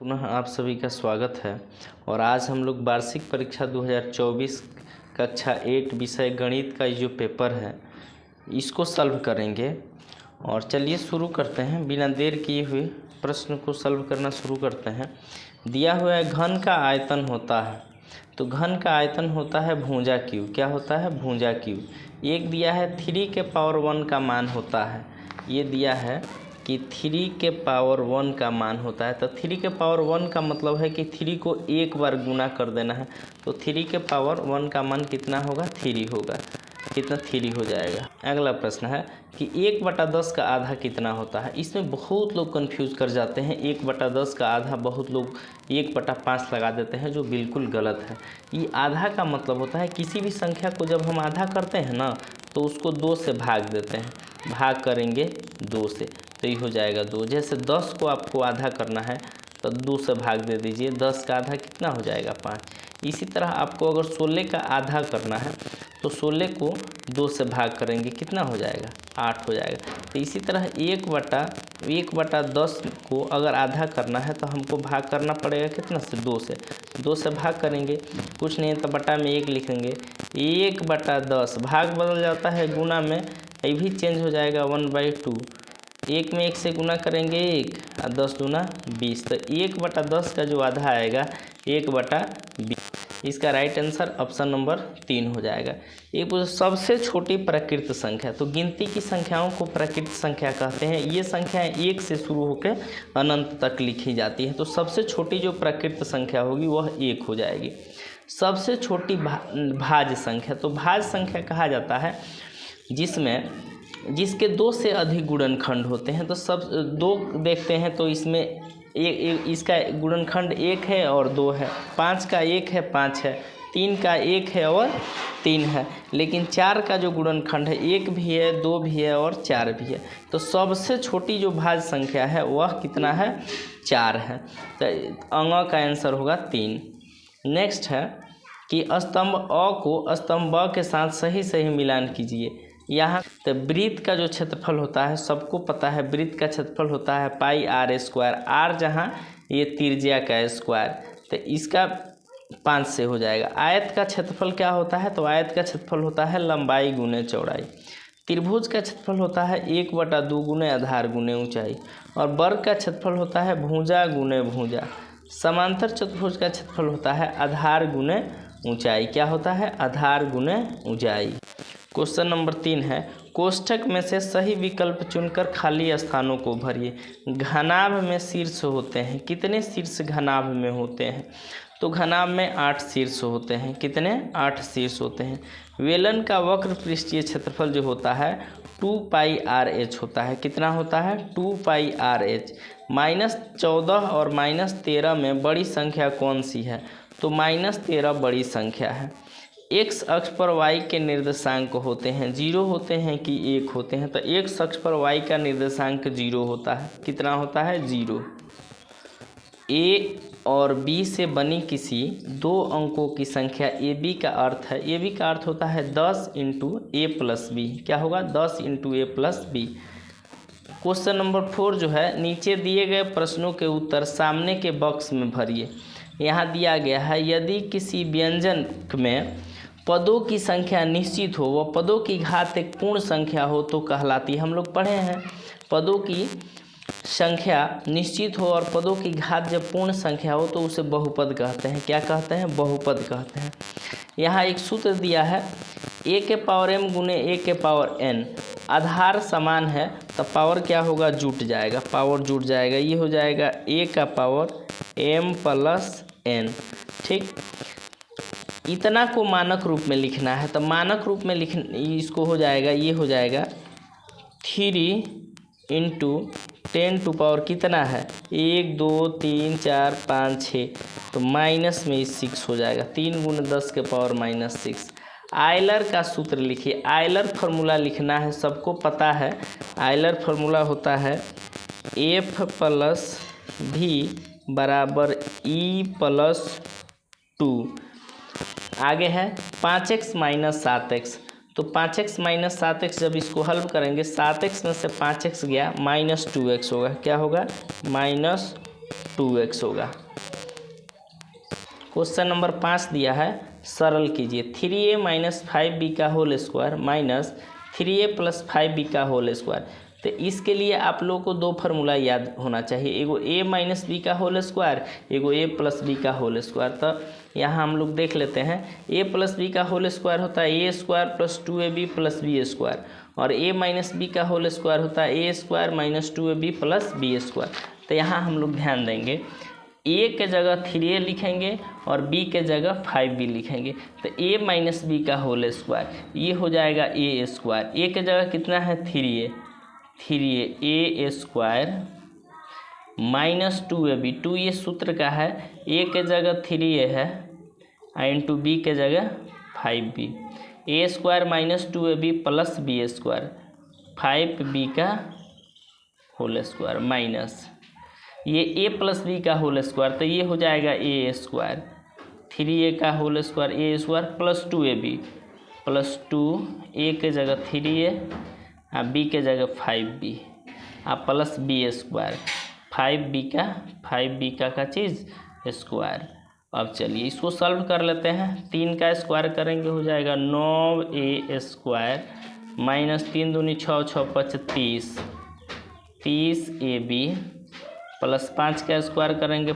पुनः आप सभी का स्वागत है। और आज हम लोग वार्षिक परीक्षा 2024 कक्षा 8 विषय गणित का जो पेपर है इसको सॉल्व करेंगे। और चलिए शुरू करते हैं, बिना देर किए हुए प्रश्न को सॉल्व करना शुरू करते हैं। दिया हुआ है घन का आयतन होता है, तो घन का आयतन होता है भुजा क्यू। क्या होता है? भुजा क्यू। एक दिया है 3 के पावर 1 का मान होता है, ये दिया है कि 3 के पावर 1 का मान होता है। तो 3 के पावर 1 का मतलब है कि 3 को एक बार गुना कर देना है, तो 3 के पावर 1 का मान कितना होगा? 3 होगा। कितना? 3 हो जाएगा। अगला प्रश्न है कि 1/10 का आधा कितना होता है। इसमें बहुत लोग कंफ्यूज कर जाते हैं। 1/10 का आधा बहुत लोग 1/5 लगा देते हैं, जो बिल्कुल गलत है। ये आधा का मतलब होता है किसी भी संख्या को जब हम आधा करते हैं ना, तो उसको 2 से भाग देते हैं। भाग करेंगे 2 से, तो ये हो जाएगा 2। जैसे 10 को आपको आधा करना है तो 2 से भाग दे दीजिए, 10 का आधा कितना हो जाएगा? 5। इसी तरह आपको अगर 16 का आधा करना है तो 16 को 2 से भाग करेंगे, कितना हो जाएगा? 8 हो जाएगा। तो इसी तरह 1/10 को अगर आधा करना है तो हमको भाग करना पड़ेगा कितना से? 2 से। 2 से भाग करेंगे, कुछ नहीं है तो बटा में 1 लिखेंगे। 1/10 भाग बदल जाता है गुना में, ये भी चेंज हो जाएगा 1/2। 1 में 1 से गुना करेंगे 1 और 10 दूना 20। तो 1/10 का जो आधा आएगा 1/20। इसका राइट आंसर ऑप्शन नंबर 3 हो जाएगा। एक सबसे छोटी प्रकृत संख्या, तो गिनती की संख्याओं को प्रकृत संख्या कहते हैं। ये संख्याएं 1 से शुरू होकर अनंत तक लिखी जाती है। तो सबसे छोटी जो प्रकृत संख्या होगी वह 1 हो जाएगी। सबसे छोटी भाज्य संख्या, तो भाज्य संख्या कहा जाता है जिसके 2 से अधिक गुणनखंड होते हैं। तो सब 2 देखते हैं तो इसमें इसका गुणनखंड 1 है और 2 है। 5 का 1 है, 5 है। 3 का 1 है और 3 है। लेकिन 4 का जो गुणनखंड है 1 भी है, 2 भी है और 4 भी है। तो सबसे छोटी जो भाज्य संख्या है वह कितना है? 4 है। तो अंग का आंसर होगा 3। नेक्स्ट है कि स्तंभ अ को स्तंभ ब के साथ सही मिलान कीजिए। यहाँ तो वृत्त का जो क्षेत्रफल होता है सबको पता है, वृत्त का क्षेत्रफल होता है πr²। r जहाँ ये त्रिज्या का स्क्वायर, तो इसका 5 से हो जाएगा। आयत का क्षेत्रफल क्या होता है? तो आयत का क्षेत्रफल होता है लंबाई गुने चौड़ाई। त्रिभुज का क्षेत्रफल होता है 1/2 गुने आधार गुने ऊंचाई। और वर्ग का क्षेत्रफल होता है भुजा गुने भुजा। समांतर चतुर्भुज का क्षेत्रफल होता है आधार गुने ऊंचाई। क्या होता है? आधार गुने ऊंचाई। क्वेश्चन नंबर 3 है, कोष्ठक में से सही विकल्प चुनकर खाली स्थानों को भरिए। घनाभ में शीर्ष होते हैं, कितने शीर्ष घनाभ में होते हैं? तो घनाभ में 8 शीर्ष होते हैं। कितने? 8 शीर्ष होते हैं। वेलन का वक्र पृष्ठीय क्षेत्रफल जो होता है 2πrh होता है। कितना होता है? 2πrh। -14 और -13 में बड़ी संख्या कौन सी है? तो -13 बड़ी संख्या है। x अक्ष पर y के निर्देशांक होते हैं 0 होते हैं कि 1 होते हैं? तो x अक्ष पर y का निर्देशांक 0 होता है। कितना होता है? 0। a और b से बनी किसी 2 अंकों की संख्या ab का अर्थ है, ab का अर्थ होता है 10 × a + b। क्या होगा? 10 × a + b। क्वेश्चन नंबर 4 जो है, नीचे दिए गए प्रश्नों के उत्तर सामने के बॉक्स में भरिए। यहाँ दिया गया है, यदि किसी व्यंजन में पदों की संख्या निश्चित हो, वह पदों की घात एक पूर्ण संख्या हो तो कहलाती है। हम लोग पढ़े हैं, पदों की संख्या निश्चित हो और पदों की घात जब पूर्ण संख्या हो तो उसे बहुपद कहते हैं। क्या कहते हैं? बहुपद कहते हैं। यहाँ एक सूत्र दिया है, a⁴m गुने a⁴n। आधार समान है तो पावर क्या होगा? जुट जाएगा, पावर जुट जाएगा। ये हो जाएगा a⁴m + n। ठीक, इतना को मानक रूप में लिखना है तो मानक रूप में इसको हो जाएगा, ये हो जाएगा 3 × 10⁻, कितना है? 1 2 3 4 5 6, तो माइनस में 6 हो जाएगा। 3 × 10⁻⁻6। आयलर का सूत्र लिखिए। आयलर फार्मूला लिखना है, सबको पता है। आयलर फार्मूला होता है f + v = e + 2। आगे है 5x - 7x। तो 5x - 7x जब इसको हल करेंगे, 7x में से 5x गया, -2x होगा। क्या होगा? 2x होगा। क्वेश्चन नंबर 5 दिया है, सरल कीजिए 3a माइनस 5b का whole square minus 3a plus 5b का होल स्क्वायर। तो इसके लिए आप लोगों को दो फार्मूला याद होना चाहिए, एगो a माइनस बी का होल स्क्वायर, एगो a प्लस बी का होल स्क्वायर। तो यहाँ हम लोग देख लेते हैं, a प्लस बी का होल स्क्वायर होता है a square plus 2ab plus b square, और a माइनस बी का होल स्क्वायर होता है a square minus 2ab plus b square. तो यहाँ हम लोग ध्यान देंगे, a के जगह 3a लिखेंगे और b के जगह 5b लिखेंगे। तो a माइनस बी का होल स्क्वायर ये हो जाएगा a स्क्वायर, a के जगह कितना है 3a, a square minus 2ab, 2 ये सूत्र का है, a के जगह 3a है इंटू b के जगह 5b, a square minus 2ab plus b square 5b का होल स्क्वायर माइनस ये a प्लस बी का होल स्क्वायर, तो ये हो जाएगा a स्क्वायर, 3a का whole square a square plus 2ab plus 2a के जगह 3a और b के जगह 5b और प्लस b स्क्वायर 5b का चीज़ स्क्वायर। अब चलिए इसको सॉल्व कर लेते हैं, 3 का स्क्वायर करेंगे हो जाएगा 9a स्क्वायर माइनस 3 दूनी 6 6 25 30ab प्लस 5 का स्क्वायर करेंगे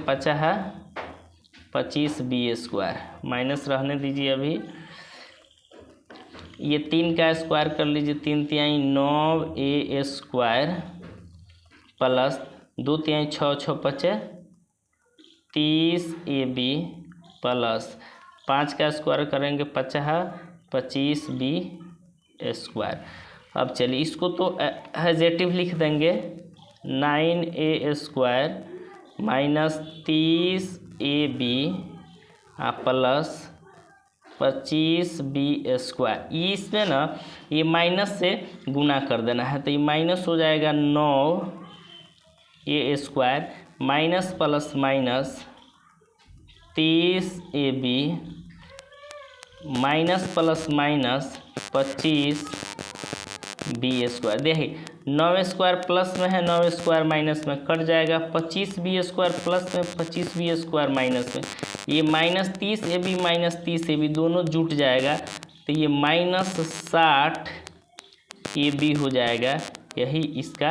25b स्क्वायर, माइनस रहने दीजिए अभी। ये 3 का स्क्वायर कर लीजिए, 3 तिहाई 9a स्क्वायर प्लस 2 तिहाई 6 6 25 30ab प्लस 5 का स्क्वायर करेंगे 25b स्क्वायर। अब चलिए इसको तो एजेटिव लिख देंगे, 9a square minus 30ab plus 25b square. इसमें ना ये माइनस से गुना कर देना है, तो ये माइनस हो जाएगा 9a square minus plus minus 30ab minus plus minus 25b square. देखिए 9 स्क्वायर प्लस में है, 9 स्क्वायर माइनस में कट जाएगा, 25b स्क्वायर प्लस में 25b स्क्वायर माइनस में, ये माइनस 30ab माइनस 30ab दोनों जुट जाएगा, तो ये माइनस 60ab हो जाएगा, यही इसका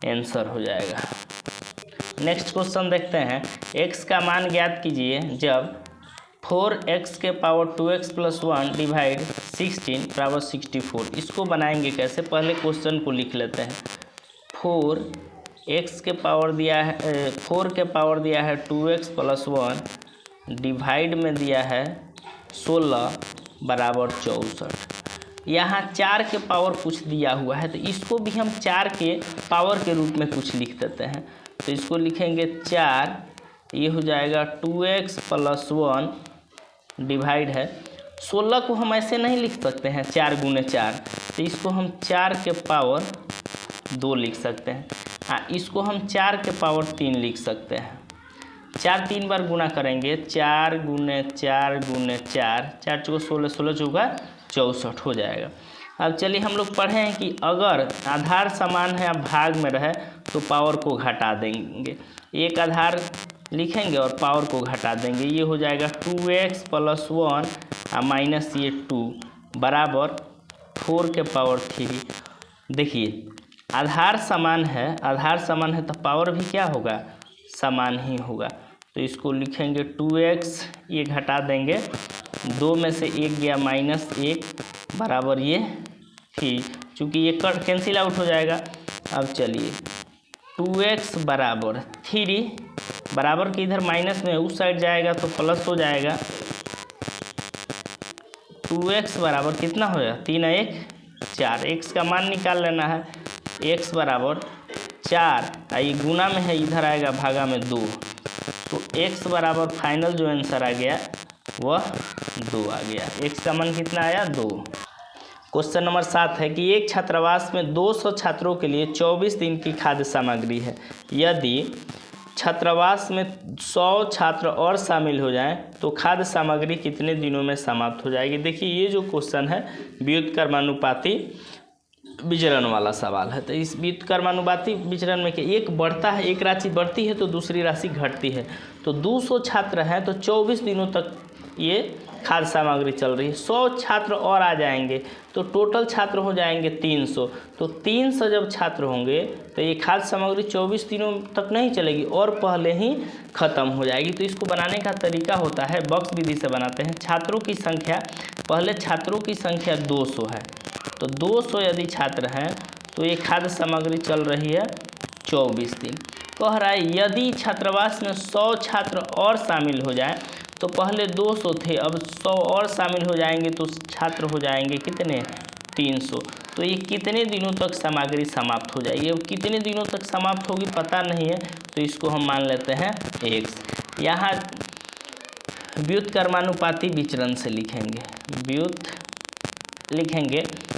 आंसर हो जाएगा। नेक्स्ट क्वेश्चन देखते हैं, x का मान ज्ञात कीजिए जब 4x के पावर 2x प्लस 1 डिवाइड 16 बराबर 64। इसको बनाएंगे कैसे, पहले क्वेश्चन को लिख लेते हैं। 4x के पावर दिया है 4 के पावर दिया है 2x प्लस 1 डिवाइड में दिया है 16 बराबर 64। यहाँ 4 के पावर कुछ दिया हुआ है, तो इसको भी हम 4 के पावर के रूप में कुछ लिख देते हैं। तो इसको लिखेंगे 4, ये हो जाएगा 2x प्लस 1 डिवाइड है 16 को हम ऐसे नहीं लिख सकते हैं 4 गुने 4, तो इसको हम 4 के पावर 2 लिख सकते हैं। इसको हम 4 के पावर 3 लिख सकते हैं। 4 3 बार गुना करेंगे, 4 गुने 4 गुने 4, 4 चौको 16, 16 चौका 64 हो जाएगा। अब चलिए हम लोग पढ़े हैं कि अगर आधार समान है या भाग में रहे तो पावर को घटा देंगे, एक आधार लिखेंगे और पावर को घटा देंगे, ये हो जाएगा 2x प्लस 1 माइनस ये 2 बराबर 4 के पावर 3। देखिए आधार समान है तो पावर भी क्या होगा, समान ही होगा। तो इसको लिखेंगे 2x, ये घटा देंगे, 2 में से 1 गया माइनस 1 बराबर ये 3, चूँकि ये कट कैंसिल आउट हो जाएगा। अब चलिए 2x बराबर 3 बराबर के इधर माइनस में उस साइड जाएगा तो प्लस हो जाएगा। 2x बराबर कितना हो जाएगा, 3 1 4, x का मान निकाल लेना है, x बराबर 4, ये गुना में है इधर आएगा भागा में 2, तो x बराबर फाइनल जो आंसर आ गया वह 2 आ गया। x का मान कितना आया, 2। क्वेश्चन नंबर 7 है कि एक छात्रावास में 200 छात्रों के लिए 24 दिन की खाद्य सामग्री है, यदि छात्रावास में 100 छात्र और शामिल हो जाएं तो खाद्य सामग्री कितने दिनों में समाप्त हो जाएगी। देखिए ये जो क्वेश्चन है व्युत्क्रमानुपाती विचरण वाला सवाल है। तो इस व्युत्क्रमानुपाती विचरण में एक बढ़ता है, एक राशि बढ़ती है तो दूसरी राशि घटती है। तो 200 छात्र हैं तो 24 दिनों तक ये खाद्य सामग्री चल रही है। 100 छात्र और आ जाएंगे तो टोटल छात्र हो जाएंगे 300। तो 300 जब छात्र होंगे तो ये खाद्य सामग्री 24 दिनों तक नहीं चलेगी और पहले ही ख़त्म हो जाएगी। तो इसको बनाने का तरीका होता है, बॉक्स विधि से बनाते हैं। छात्रों की संख्या, पहले छात्रों की संख्या 200 है, तो 200 यदि छात्र हैं तो ये खाद्य सामग्री चल रही है 24 दिन। कह रहा है यदि छात्रावास में 100 छात्र और शामिल हो जाए, तो पहले 200 थे, अब 100 और शामिल हो जाएंगे तो छात्र हो जाएंगे कितने, 300। तो ये कितने दिनों तक सामग्री समाप्त हो जाएगी। अब कितने दिनों तक समाप्त होगी पता नहीं है, तो इसको हम मान लेते हैं x। यहाँ व्युत्क्रमानुपाती विचरण से लिखेंगे,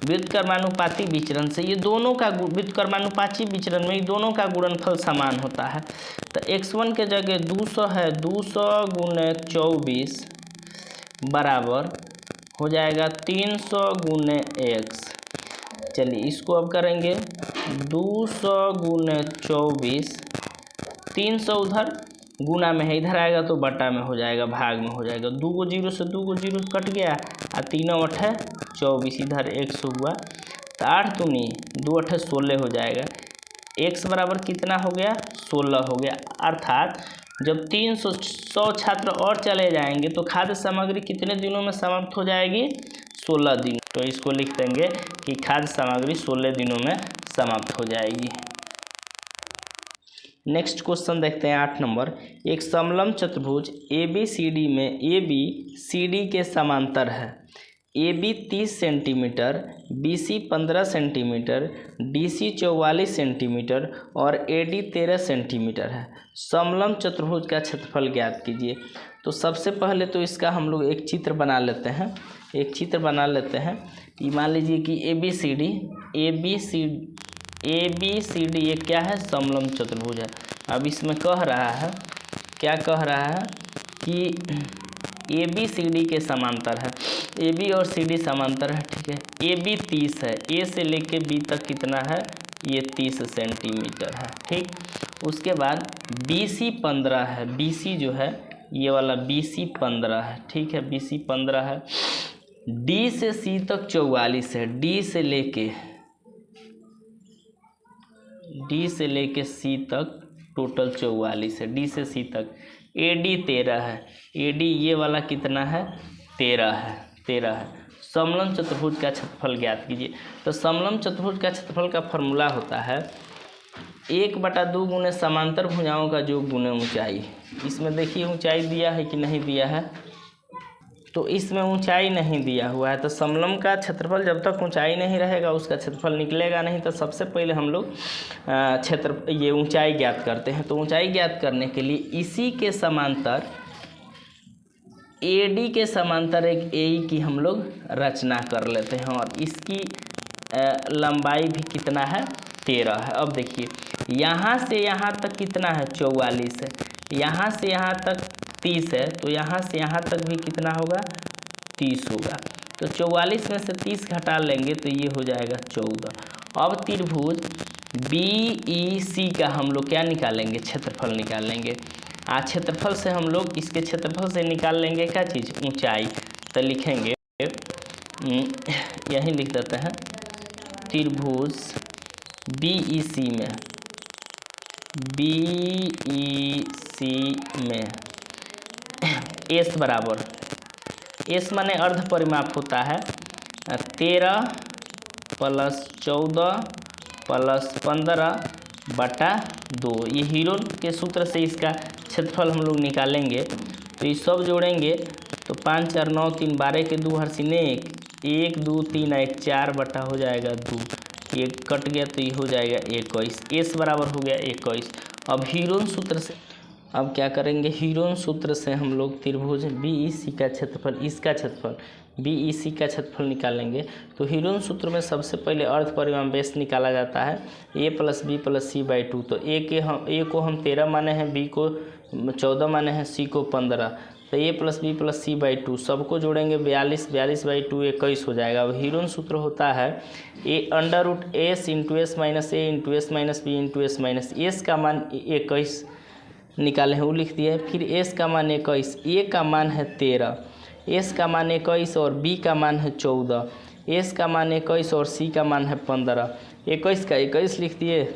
व्युत्क्रमानुपाती विचरण से ये दोनों का व्युत्क्रमानुपाती विचरण में ये दोनों का गुणनफल समान होता है। तो x1 के जगह 200 है, 200 गुने 24 बराबर हो जाएगा 300 गुने x। चलिए इसको अब करेंगे 200 गुने 24, 300 उधर गुना में है, इधर आएगा तो बटा में हो जाएगा, भाग में हो जाएगा। 2 को 0 से 2 को 0 कट गया और 3 8 है 24, इधर 100 हुआ तो 8 दूनी 2 8 16 हो जाएगा। x बराबर कितना हो गया, 16 हो गया। अर्थात जब 100 छात्र और चले जाएंगे तो खाद्य सामग्री कितने दिनों में समाप्त हो जाएगी, 16 दिन। तो इसको लिख देंगे कि खाद्य सामग्री 16 दिनों में समाप्त हो जाएगी। नेक्स्ट क्वेश्चन देखते हैं 8 नंबर। एक समलंब चतुर्भुज ABCD में AB CD के समांतर है। AB 30 centimetre, BC 15 centimetre, DC 44 centimetre और AD 13 सेंटीमीटर है। समलंब चतुर्भुज का क्षेत्रफल ज्ञात कीजिए। तो सबसे पहले तो इसका हम लोग एक चित्र बना लेते हैं, ये मान लीजिए कि ABCD ये क्या है, समलंब चतुर्भुज है। अब इसमें कह रहा है, क्या कह रहा है कि ABCD के समांतर है, AB और CD समांतर है, ठीक है। AB 30 है, A से लेके B तक कितना है, ये 30 सेंटीमीटर है, ठीक। उसके बाद BC 15 है, BC जो है ये वाला BC 15 है, ठीक है, BC 15 है। D से C तक 44 है, D से लेके C तक टोटल 44 है, D से C तक। AD 13 है, AD ये वाला कितना है, 13 है। समलंब चतुर्भुज का क्षेत्रफल ज्ञात कीजिए। तो समलंब चतुर्भुज का क्षेत्रफल का फॉर्मूला होता है 1/2 गुने समांतर भुजाओं का योग गुने ऊंचाई। इसमें देखिए ऊंचाई दिया है कि नहीं दिया है, तो इसमें ऊंचाई नहीं दिया हुआ है। तो समलंब का क्षेत्रफल जब तक ऊंचाई नहीं रहेगा उसका क्षेत्रफल निकलेगा नहीं। तो सबसे पहले हम लोग ये ऊंचाई ज्ञात करते हैं। तो ऊंचाई ज्ञात करने के लिए इसी के समांतर AD के समांतर एक AE की हम लोग रचना कर लेते हैं और इसकी लंबाई भी कितना है, 13 है। अब देखिए यहाँ से यहाँ तक कितना है, 44 है, यहाँ से यहाँ तक 30 है, तो यहाँ से यहाँ तक भी कितना होगा, 30 होगा। तो 44 में से 30 घटा लेंगे तो ये हो जाएगा 14। अब त्रिभुज BEC का हम लोग क्या निकालेंगे, क्षेत्रफल निकालेंगे। क्षेत्रफल से हम लोग इसके क्षेत्रफल से निकाल लेंगे क्या चीज़, ऊंचाई। तो लिखेंगे, यहीं लिख देते हैं, त्रिभुज BEC में S बराबर, S माने अर्ध परिमाप होता है 13 + 14 + 15/2। ये हीरो के सूत्र से इसका क्षेत्रफल हम लोग निकालेंगे। तो ये सब जोड़ेंगे तो 5 4 9 3 12 के 2 हर्षिने 1 2 3 1 4 बटा हो जाएगा 2, ये कट गया तो ये हो जाएगा 21। S बराबर हो गया 21। अब हीरोन सूत्र से अब क्या करेंगे, हीरोन सूत्र से हम लोग त्रिभुज BEC का क्षेत्रफल, इसका क्षेत्रफल BEC का क्षेत्रफल निकालेंगे। तो हीरोन सूत्र में सबसे पहले अर्ध परिमाण बेस निकाला जाता है A + B + C/2। तो A को हम 13 माने हैं, B को 14 माने हैं, C को 15। तो A + B + C/2 सबको जोड़ेंगे 42, 42/2 21 हो जाएगा। अब हीरोन सूत्र होता है A√S × S - A × S - B × S - S का मान 21 निकाले हैं, वो लिख दिए। फिर S का मान 21, A का मान है 13, S का मान 21 और B का मान है 14, S का मान 21 और C का मान है 15। 21 का 21 लिख दिए,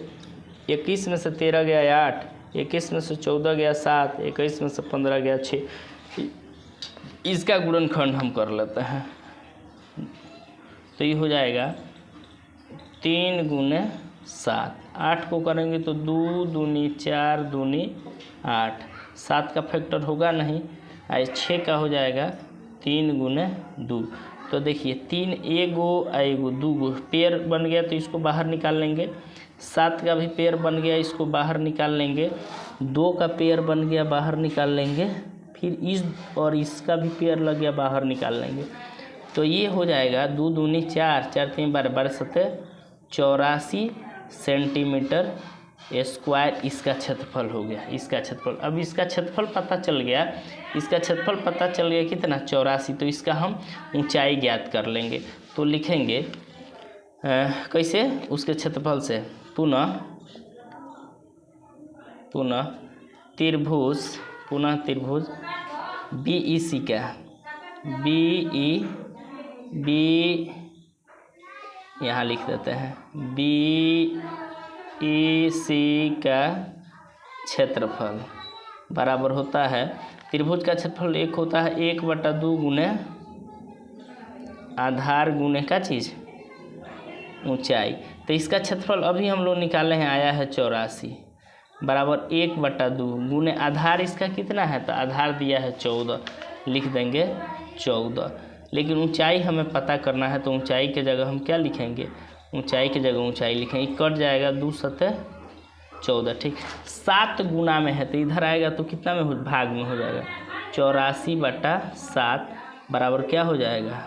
21 में से 13 गया 8, 21 में से 14 गया 7, 21 में से 15 गया 6। इसका गुणनखंड हम कर लेते हैं, तो ये हो जाएगा 3 × 7। 8 को करेंगे तो 2 दूनी 4 दूनी 8, 7 का फैक्टर होगा नहीं, 6 का हो जाएगा 3 × 2। तो देखिए 3 एगो एगो दूगो पेयर बन गया, तो इसको बाहर निकाल लेंगे। 7 का भी पेयर बन गया, इसको बाहर निकाल लेंगे। 2 का पेयर बन गया, बाहर निकाल लेंगे। फिर इस और इसका भी पेयर लग गया, बाहर निकाल लेंगे। तो ये हो जाएगा 2 दूनी 4, 4 3 12, 12 7 84 सेंटीमीटर स्क्वायर इसका क्षेत्रफल हो गया, इसका क्षेत्रफल। अब इसका क्षेत्रफल पता चल गया, इसका क्षेत्रफल पता चल गया कितना 84। तो इसका हम ऊंचाई ज्ञात कर लेंगे। तो लिखेंगे कैसे, उसके क्षेत्रफल से पुनः त्रिभुज BEC का यहाँ लिख देते हैं BEC का क्षेत्रफल बराबर होता है, त्रिभुज का क्षेत्रफल 1 होता है 1/2 गुने आधार गुने का चीज़ ऊंचाई। तो इसका क्षेत्रफल अभी हम लोग निकाले हैं, आया है 84 बराबर 1/2 गुने आधार इसका कितना है, तो आधार दिया है 14, लिख देंगे 14। लेकिन ऊंचाई हमें पता करना है, तो ऊंचाई के जगह हम क्या लिखेंगे, ऊंचाई की जगह ऊंचाई लिखेंगे। कट जाएगा 2 × 7 = 14, ठीक। 7 गुना में है तो इधर आएगा तो कितना में भाग में हो जाएगा, 84/7 बराबर क्या हो जाएगा,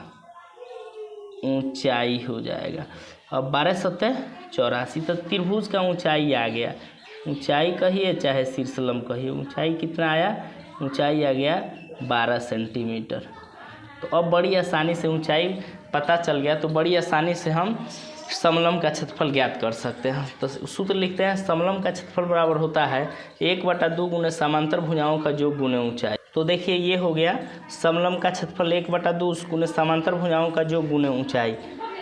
ऊंचाई हो जाएगा। अब 12 × 7 = 84, तो त्रिभुज का ऊंचाई आ गया। ऊंचाई कहिए चाहे शीर्षलम कहिए, ऊंचाई कितना आया, ऊंचाई आ गया 12 सेंटीमीटर। तो अब बड़ी आसानी से ऊंचाई पता चल गया, तो बड़ी आसानी से हम समलम का क्षेत्रफल ज्ञात कर सकते हैं। तो सूत्र लिखते हैं, समलम का क्षेत्रफल बराबर होता है 1/2 गुने समांतर भुजाओं का योग गुने ऊंचाई। तो देखिए ये हो गया समलम का क्षेत्रफल 1/2 गुने समांतर भुजाओं का योग गुने ऊंचाई।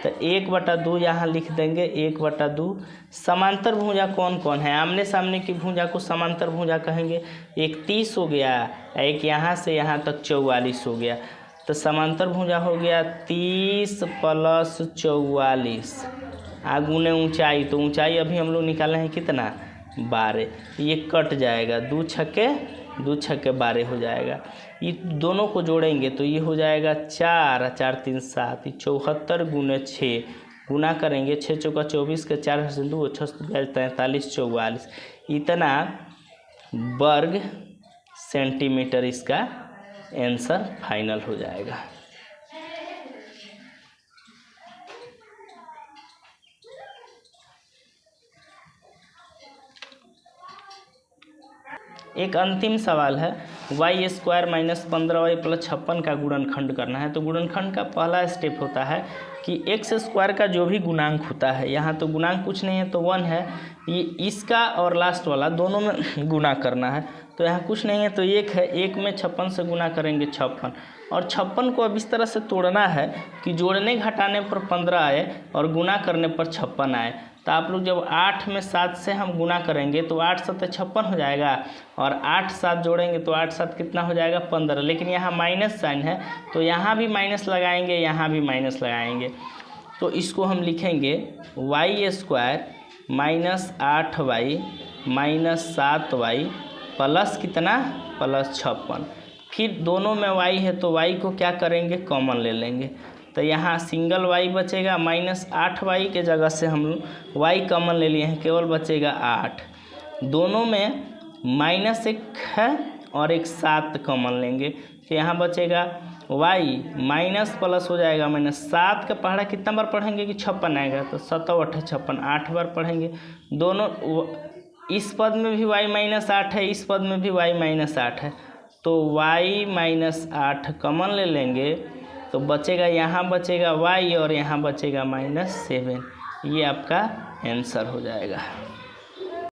तो 1/2 यहाँ लिख देंगे, 1/2। समांतर भुजा कौन कौन है, आमने सामने की भुजा को समांतर भुजा कहेंगे। एक 30 हो गया, एक यहाँ से यहाँ तक 44 हो गया। तो समांतर भुजा हो गया 30 + 44 गुने ऊंचाई। तो ऊंचाई अभी हम लोग निकाले हैं कितना, 12। ये कट जाएगा, 2 छक्के 12 हो जाएगा। ये दोनों को जोड़ेंगे तो ये हो जाएगा 4 4 3 7, 74 × 6 गुना करेंगे, 6 × 4 = 24 के 4 से 2 6 43 44 इतना वर्ग सेंटीमीटर इसका आंसर फाइनल हो जाएगा। एक अंतिम सवाल है, y² - 15y + 56 का गुणनखंड करना है। तो गुणनखंड का पहला स्टेप होता है कि x² का जो भी गुणांक होता है, यहाँ तो गुणांक कुछ नहीं है तो 1 है, ये इसका और लास्ट वाला दोनों में गुना करना है। तो यहाँ कुछ नहीं है तो 1 है, 1 में 56 से गुना करेंगे 56, और 56 को अब इस तरह से तोड़ना है कि जोड़ने घटाने पर 15 आए और गुना करने पर 56 आए। तो आप लोग जब 8 में 7 से हम गुना करेंगे तो 8 × 7 = 56 हो जाएगा, और 8 7 जोड़ेंगे तो 8 7 कितना हो जाएगा 15। लेकिन यहाँ माइनस साइन है तो यहाँ भी माइनस लगाएंगे, यहाँ भी माइनस लगाएंगे। तो इसको हम लिखेंगे y² - 8y - 7y प्लस कितना, +56। फिर दोनों में y है तो y को क्या करेंगे, कॉमन ले लेंगे। तो यहाँ सिंगल y बचेगा, -8y के जगह से हम y कॉमन ले लिए हैं, केवल बचेगा 8। दोनों में -1 है और एक 7 कॉमन लेंगे तो यहाँ बचेगा y माइनस प्लस हो जाएगा -7 का पहाड़ा कितना बार पढ़ेंगे कि 56 आएगा तो 7 8 56 8 बार पढ़ेंगे। दोनों इस पद में भी y -8 है, इस पद में भी y -8 है तो y -8 कॉमन ले लेंगे तो बचेगा, यहाँ बचेगा y और यहाँ बचेगा -7। ये आपका आंसर हो जाएगा।